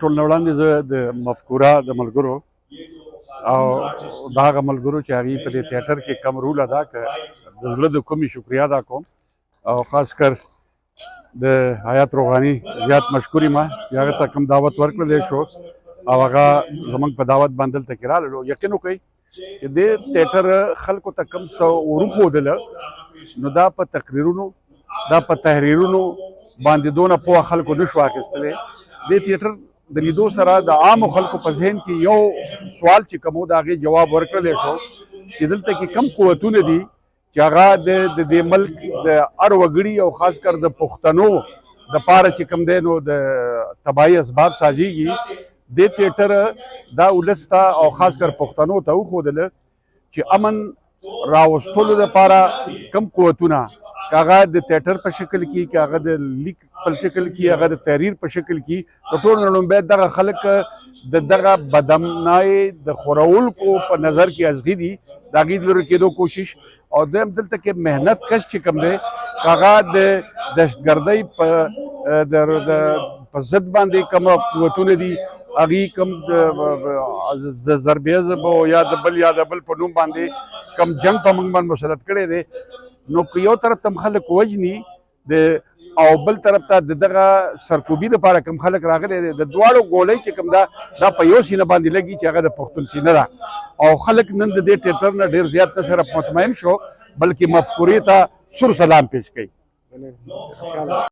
ټول نه وړاندې زه د مفکوره د ملګرو او د هغه ملګرو چې هغوی په دې تیاتر کې کم رول ادا کړ د زړه د کومې شکریه ادا کوم او خاص کر د حیات روغاني زیات مشکور یم چې هغه ته کوم دعوت ورکړلی شو او هغه زموږ په دعوت باندې دلته کې راغلو. یقین وکړئ چې دې تیاتر خلکو ته کوم څه وروښودله نو دا په تقریرونو دا په تحریرونو باندې دونه پوهه خلکو نشو اخیستلی. دې تیاتر د لیدو سره د عامو خلکو په ذهن کې یو سوال چې کوم و د هغې جواب ورکړلی شو چې دلته کې کم قوتونه دي چې هغه د دې ملک د هر وګړي او خاص کر د پښتنو دپاره چې کوم دی نو د تباهي اسباب سازیږي. دې تیاتر دا ولس ته او خاص کر پښتنو ته وښودله چې امن راوستلو دپاره کم قوتونه که هغه د تیاتر په شکل کې که هغه د لیک په شکل کې هغه د تحریر په شکل کې د ټولو نه لومبی دغه خلک د دغه بدامنۍ د خورولکو په نظر کې ازغي دي د هغې د لرې کېدو کوشش او دویم دلته کې محنت کش چې کوم دی هغه د دهشتګردۍ په ضد باندې کوم قوتونه دي هغې کوم د ضربیزم یا د بل په نوم باندې کوم جنګ په موږ باندې مسلط کړی دی نو که یو طرف ته خلک وجني او بل طرف ته د دغه سرکوبي دپاره کوم خلک راغلی دی د دواړو ګولۍ چې کوم دا په یو سینه باندې لګي چې هغه د پښتون سینه ده او خلک نن د دې تیاتر نه ډېر زیات نه صرف مطمئن شو بلکې مفکورې ته سور سلام پیش کوي.